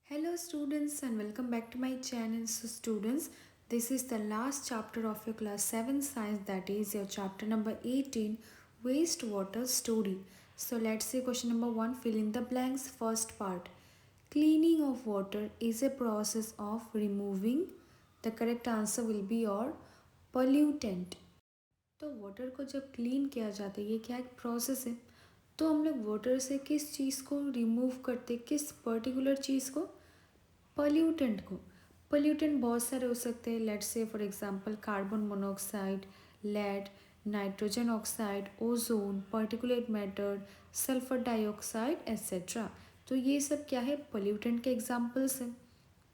Hello students and welcome back to my channel. So students, this is the last chapter of your class 7 science, that is your chapter number 18, wastewater story. So let's see question number 1, fill in the blanks. First part, cleaning of water is a process of removing, the correct answer will be your pollutant. तो water को जब clean किया जाता है, ये क्या एक process है। तो हम लोग वाटर से किस चीज़ को रिमूव करते, किस पर्टिकुलर चीज़ को, पोल्यूटेंट को। पोल्यूटेंट बहुत सारे हो सकते हैं, let's say for example carbon monoxide, lead, nitrogen oxide, ozone, particulate matter, sulphur dioxide etcetera. तो ये सब क्या है, पोल्यूटेंट के एग्जांपल्स हैं।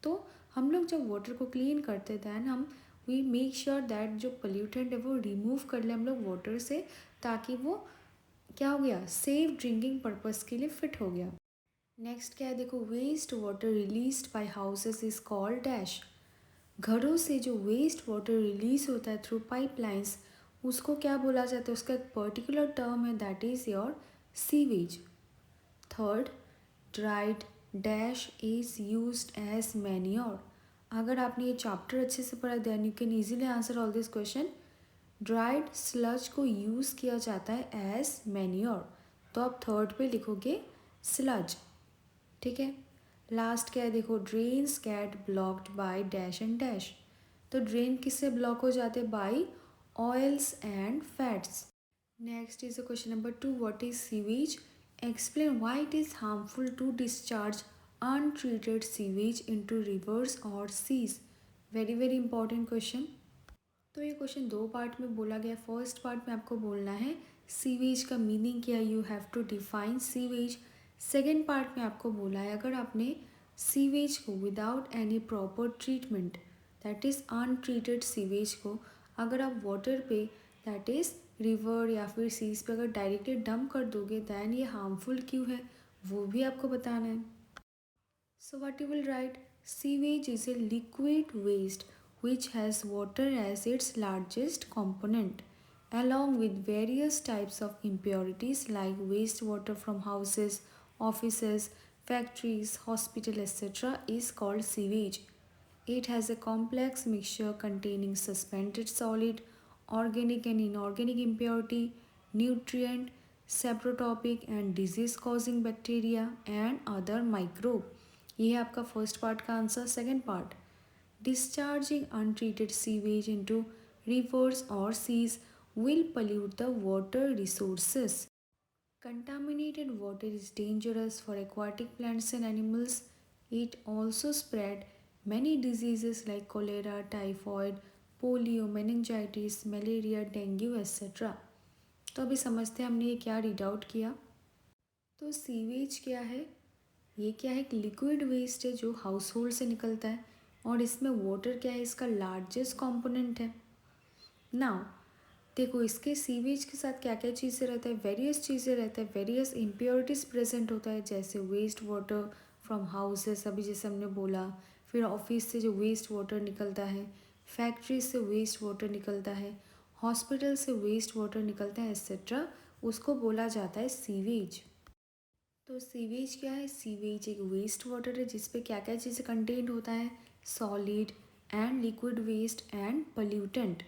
तो हम लोग जब वाटर को क्लीन करते दैन हम वी मेक श्योर दैट जो पोल्यूटेंट है वो रिमूव कर ले हम लोग वाटर से, ताकि वो क्या हो गया, सेफ ड्रिंकिंग पर्पज़ के लिए फिट हो गया। नेक्स्ट क्या है, देखो, waste water released by houses is called dash. घरों से जो वेस्ट वाटर रिलीज होता है थ्रू पाइपलाइंस, उसको क्या बोला जाता है, उसका एक पर्टिकुलर टर्म है, that is your sewage. Third, dried dash is used as manure. अगर आपने ये चैप्टर अच्छे से पढ़ा then you can easily answer all this question. Dried sludge को यूज़ किया जाता है एज मैन्योर, तो आप थर्ड पे लिखोगे स्लज। ठीक है। लास्ट क्या है, देखो, drains get blocked by dash and dash. तो ड्रेन किससे ब्लॉक हो जाते, by oils and fats. Next is question number 2, what is sewage, explain why it is harmful to discharge untreated sewage into rivers और seas. Very very important question. तो ये question दो part में बोला गया। फर्स्ट पार्ट में आपको बोलना है सीवेज का मीनिंग क्या है, you have to define sewage. Second part में आपको बोला है अगर आपने सीवेज को without any proper treatment, that is untreated sewage को, अगर आप वाटर पे, दैट इज़ रिवर या फिर सीज पे अगर डायरेक्टली डंप कर दोगे दैन ये हार्मफुल क्यों है, वो भी आपको बताना है। So what you will write? Sewage is a liquid waste which has water as its largest component, along with various types of impurities like wastewater from houses, offices, factories, hospital, etc. is called sewage. It has a complex mixture containing suspended solid, organic and inorganic impurity, nutrient, saprotopic and disease causing bacteria and other microbe. ये है आपका first part का answer. Second part, discharging untreated sewage into rivers और seize will pollute the water resources. Contaminated water is dangerous for aquatic plants and animals. It also spread many diseases like cholera, typhoid, polio, meningitis, malaria, dengue, etc. तो अभी समझते हैं हमने ये क्या read out किया। तो सीवेज क्या है, ये क्या है, एक लिक्विड वेस्ट है जो हाउस होल्ड से निकलता है, और इसमें वाटर क्या है, इसका लार्जेस्ट कंपोनेंट है। नाउ देखो, इसके सीवेज के साथ क्या क्या चीज़ें रहता है, वेरियस चीज़ें रहता है, वेरियस इम्प्योरिटीज़ प्रेजेंट होता है, जैसे वेस्ट वाटर फ्रॉम हाउसेस, अभी जैसे हमने बोला, फिर ऑफिस से जो वेस्ट वाटर निकलता है, फैक्ट्री से वेस्ट वाटर निकलता है, हॉस्पिटल से वेस्ट वाटर निकलता है एक्सेट्रा, उसको बोला जाता है सीवेज। तो सीवेज क्या है, सीवेज एक वेस्ट वाटर है जिसपे क्या क्या चीज़ें कंटेंट होता है, solid and liquid waste and pollutant.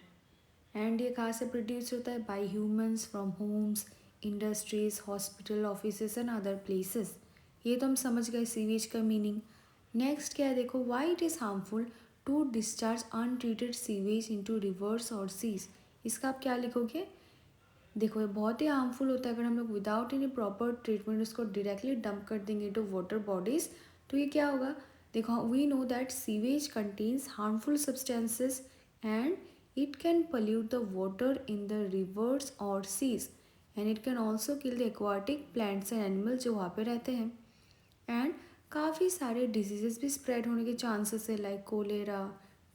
And ये कहाँ से प्रोड्यूस होता है, by humans from homes, industries, hospital, offices and other places. ये तो हम समझ गए सीवेज का मीनिंग। नेक्स्ट क्या है, देखो, why it is harmful to discharge untreated sewage into rivers और सीज। इसका आप क्या लिखोगे, देखो, ये बहुत ही हार्मफुल होता है अगर हम लोग विदाउट एनी प्रॉपर ट्रीटमेंट उसको डायरेक्टली डंप कर देंगे टू वाटर बॉडीज़, तो ये क्या होगा, देखो, we know that sewage contains harmful substances and it can pollute the water in the rivers और seas, and it can also kill the aquatic plants and animal जो वहाँ पे रहते हैं। एंड काफ़ी सारे डिजीज़ेस भी स्प्रेड होने के चांसेस है, like cholera,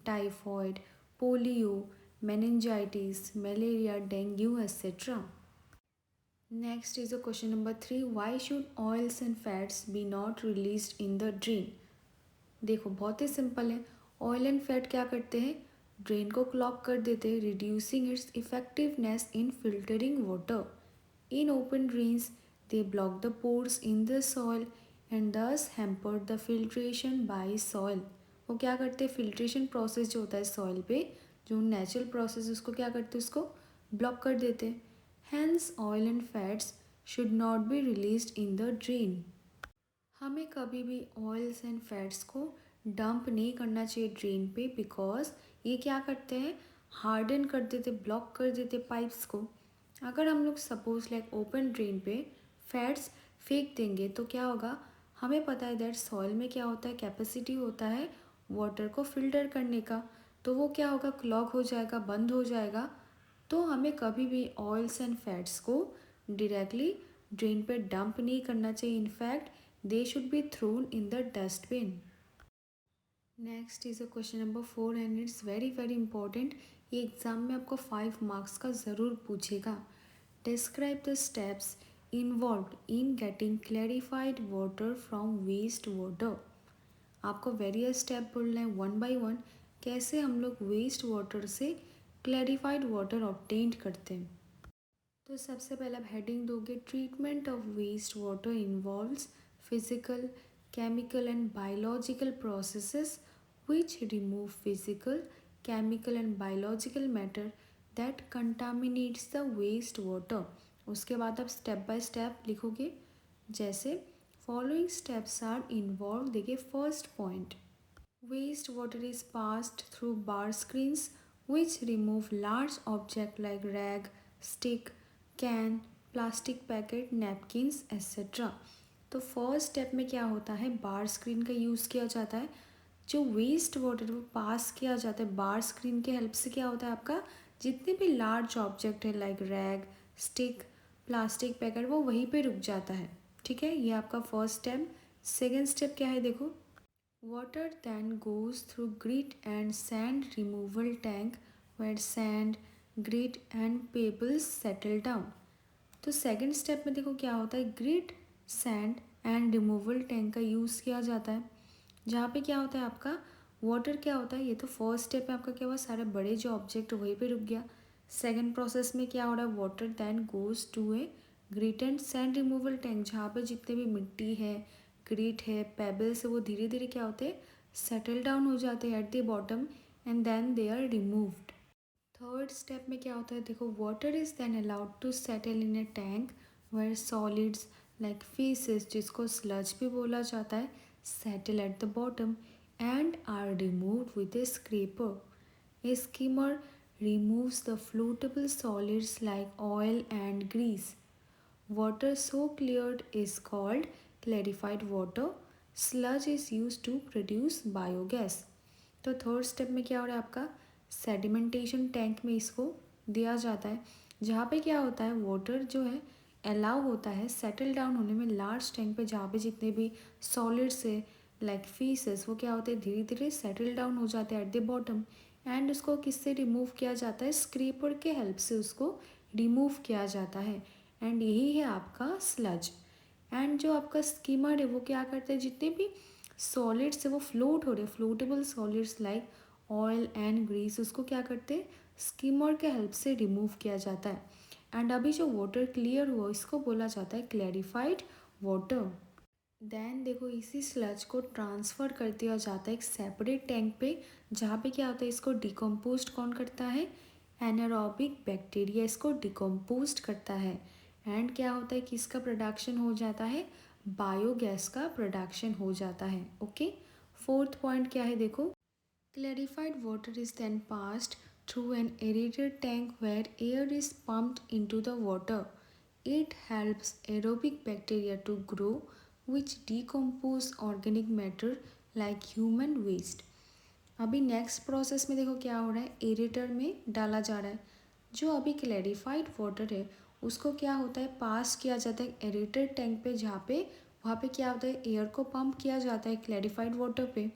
typhoid, polio, meningitis, malaria, dengue, etc. Next is a question number 3. Why should oils and fats be not released in the drain? देखो, बहुत ही सिंपल है। ऑयल एंड फैट क्या करते हैं, ड्रेन को क्लॉग कर देते हैं, reducing its effectiveness in filtering water. In open drains they block the pores in the soil, and thus hampered the filtration by soil. वो क्या करते हैं, फिल्ट्रेशन प्रोसेस जो होता है सॉइल पे, जो नेचुरल प्रोसेस उसको क्या करते हैं, उसको ब्लॉक कर देते हैं। Hence oil and fats should not be released in the drain. हमें कभी भी ऑयल्स एंड फैट्स को डंप नहीं करना चाहिए ड्रेन पे, बिकॉज ये क्या करते हैं, हार्डन कर देते, ब्लॉक कर देते पाइप्स को। अगर हम लोग सपोज लाइक ओपन ड्रेन पे फैट्स फेंक देंगे तो क्या होगा, हमें पता है दैट सॉइल में क्या होता है, कैपेसिटी होता है वाटर को फिल्टर करने का, तो वो क्या होगा, क्लॉग हो जाएगा, बंद हो जाएगा। तो हमें कभी भी ऑयल्स एंड फैट्स को डायरेक्टली ड्रेन पे डंप नहीं करना चाहिए, in fact they should be thrown in the dustbin. Next is a question number 4 and it's very very important. ये एग्ज़ाम में आपको 5 मार्क्स का ज़रूर पूछेगा। Describe the steps involved in getting clarified water from waste water. आपको various step बोलना है one by one, कैसे हम लोग वेस्ट वाटर से क्लैरिफाइड वाटर ऑब्टेन करते हैं। तो सबसे पहले आप हेडिंग दोगे, treatment of waste water involves physical, chemical and biological processes which remove physical, chemical and biological matter that contaminates the waste water। उसके बाद आप स्टेप बाय स्टेप लिखोगे, जैसे फॉलोइंग स्टेप्स आर इन्वॉल्व। देखिए first point, waste water is passed through bar screens which remove large object like rag, stick, can, plastic packet, napkins etcetera. तो first step में क्या होता है, बार स्क्रीन का use किया जाता है। जो वेस्ट वाटर वो पास किया जाता है बार स्क्रीन के हेल्प से, क्या होता है आपका, जितने भी लार्ज ऑब्जेक्ट है like rag, stick, plastic packet, वो वहीं पे रुक जाता है। ठीक है, ये आपका फर्स्ट स्टेप। सेकेंड स्टेप क्या है, देखो, water then goes through grit and sand removal tank where sand, grit and pebbles settle down। तो सेकंड स्टेप में देखो क्या होता है, grit, sand and removal tank का यूज़ किया जाता है, जहाँ पे क्या होता है आपका वाटर क्या होता है, ये तो फर्स्ट स्टेप में आपका क्या हुआ, सारे बड़े जो ऑब्जेक्ट वहीं पे रुक गया। सेकंड प्रोसेस में क्या हो रहा है, water then goes to a grit and sand removal tank, जहाँ पे जितने भी मिट्टी है, ग्रिट है, पेबल्स है, वो धीरे धीरे क्या होते हैं, सेटल डाउन हो जाते हैं at the bottom and then they are removed. Third step में क्या होता है, देखो, water is then allowed to settle in a tank where solids like faeces, जिसको स्लज भी बोला जाता है, settle at the bottom and are removed with a scraper. A skimmer removes the floatable solids like oil and grease। Water so cleared is called clarified water। Sludge is used to produce biogas। तो third step में क्या हो रहा है आपका, sedimentation tank में इसको दिया जाता है, जहाँ पे क्या होता है, वाटर जो है अलाउ होता है सेटल डाउन होने में लार्ज टैंक पे, जहाँ पे जितने भी सॉलिड्स है लाइक फीसेस, वो क्या होते हैं, धीरे धीरे सेटल डाउन हो जाते हैं एट द बॉटम। एंड उसको किससे रिमूव किया जाता है, स्क्रीपर के हेल्प से उसको रिमूव किया जाता है। एंड यही है आपका स्लज। एंड जो आपका स्कीमर है वो क्या करता है, जितने भी सॉलिड्स है वो फ्लोट हो रहे, floatable solids like oil and grease, उसको क्या करते हैं, स्कीमर के हेल्प से रिमूव किया जाता है। एंड अभी जो वाटर क्लियर हुआ इसको बोला जाता है क्लैरिफाइड वाटर। देन देखो, इसी स्लज को ट्रांसफ़र कर दिया जाता है एक सेपरेट टैंक पे, जहाँ पे क्या होता है, इसको डिकम्पोज कौन करता है, एनारोबिक बैक्टीरिया इसको डिकम्पोज करता है। एंड क्या होता है कि इसका प्रोडक्शन हो जाता है, बायोगैस का प्रोडक्शन हो जाता है। ओके, फोर्थ पॉइंट क्या है, देखो, clarified water is then passed through an aerated tank where air is pumped into the water। It helps aerobic bacteria to grow which decompose organic matter like human waste। अभी next process में देखो क्या हो रहा है, aerator में डाला जा रहा है। जो अभी क्लैरिफाइड वाटर है उसको क्या होता है, पास किया जाता है एरेटर टैंक पे, जहाँ पे वहाँ पे क्या होता है, एयर को पंप किया जाता है क्लैरिफाइड वाटर पे।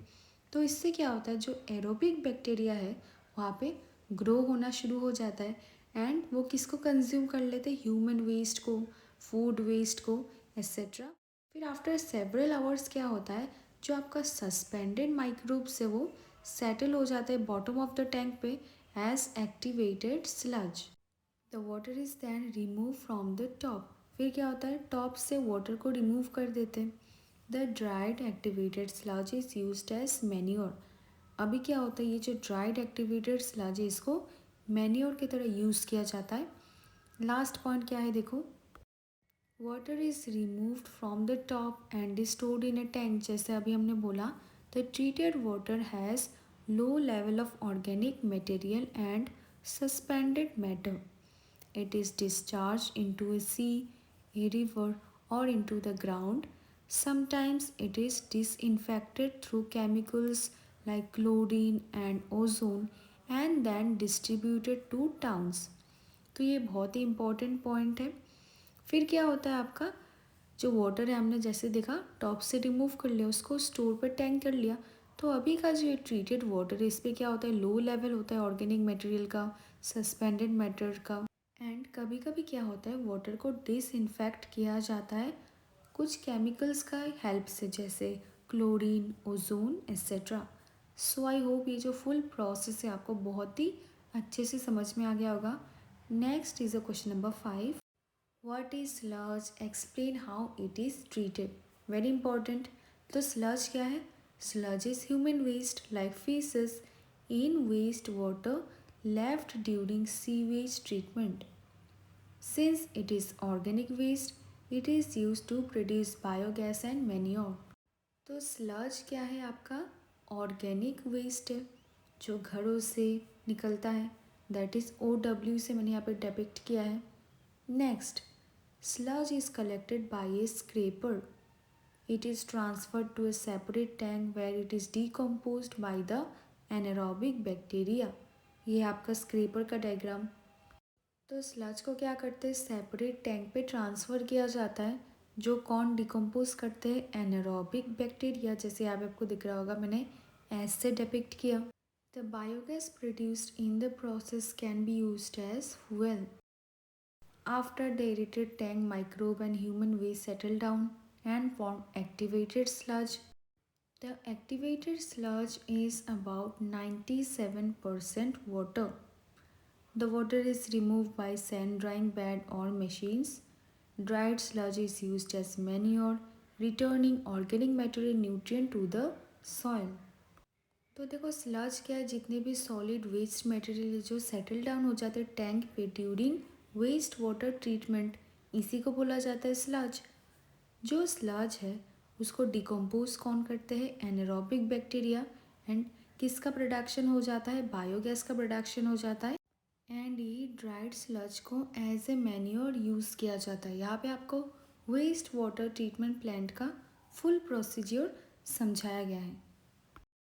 तो इससे क्या होता है, जो एरोबिक बैक्टीरिया है वहाँ पे ग्रो होना शुरू हो जाता है। एंड वो किसको कंज्यूम कर लेते हैं, ह्यूमन वेस्ट को, फूड वेस्ट को एक्सेट्रा। फिर आफ्टर सेवरल आवर्स क्या होता है, जो आपका सस्पेंडेड माइक्रोब्स है वो सेटल हो जाता है बॉटम ऑफ द टैंक पे as activated sludge. The water is then remove from the top. फिर क्या होता है, टॉप से वाटर को रिमूव कर देते हैं। The dried activated sludge is used as manure. अभी क्या होता है, ये जो ड्राइड एक्टिवेटेड स्लज है इसको मैन्योर की तरह यूज़ किया जाता है। लास्ट पॉइंट क्या है देखो, water is removed from the top and is stored in a tank. जैसे अभी हमने बोला, the treated water has low level of organic material and suspended matter. It is discharged into a sea, a river, or into the ground. Sometimes it is disinfected through chemicals like chlorine and ozone and then distributed to towns. तो ये बहुत ही important point है। फिर क्या होता है आपका, जो वाटर है हमने जैसे देखा टॉप से रिमूव कर लिया, उसको स्टोर पर टैंक कर लिया। तो अभी का जो ये ट्रीटेड वाटर है इस पर क्या होता है, लो लेवल होता है ऑर्गेनिक मटेरियल का, सस्पेंडेड मैटर का। एंड कभी कभी क्या होता है, वाटर को डिसइंफेक्ट किया जाता है कुछ केमिकल्स का हेल्प से, जैसे chlorine, ozone etcetera. So I hope ये जो फुल प्रोसेस है आपको बहुत ही अच्छे से समझ में आ गया होगा। Next is a question number 5, what is sludge, explain how it is treated. Very important. तो स्लज क्या है, sludge is human waste like faeces in waste water left during sewage treatment. Since it is organic waste, it is used to produce biogas and manure. तो sludge क्या है आपका, organic waste है जो घरों से निकलता है, दैट इज़ OW से मैंने यहाँ पे डिपिक्ट किया है। Next, sludge is collected by A scraper. It is transferred to a separate tank where it is decomposed by the anaerobic bacteria. ये आपका स्क्रेपर का डायग्राम। तो स्लज को क्या करते हैं, सेपरेट टैंक पे ट्रांसफ़र किया जाता है, जो कौन डिकम्पोज करते हैं, एनारोबिक बैक्टीरिया। जैसे यहाँ पे आपको दिख रहा होगा मैंने एस से डिपिक्ट किया। The biogas produced in the process can be used as fuel. After the aerated tank, microbe and human waste settle down and form activated sludge. The activated sludge is about 97% water. The water is removed by sand drying bed or machines. Dried sludge is used as manure, returning organic matter and nutrient to the soil. तो देखो sludge क्या है, जितने भी solid waste material जो settle down हो जाते हैं टैंक पे ड्यूरिंग वेस्ट वाटर ट्रीटमेंट, इसी को बोला जाता है स्लज। जो स्लज है उसको डिकम्पोज कौन करते हैं, एनारोबिक बैक्टीरिया। एंड किसका प्रोडक्शन हो जाता है, बायोगैस का प्रोडक्शन हो जाता है। एंड ये ड्राइड स्लज को एज ए मैन्योर यूज़ किया जाता है। यहाँ पे आपको वेस्ट वाटर ट्रीटमेंट प्लांट का फुल प्रोसीजर समझाया गया है।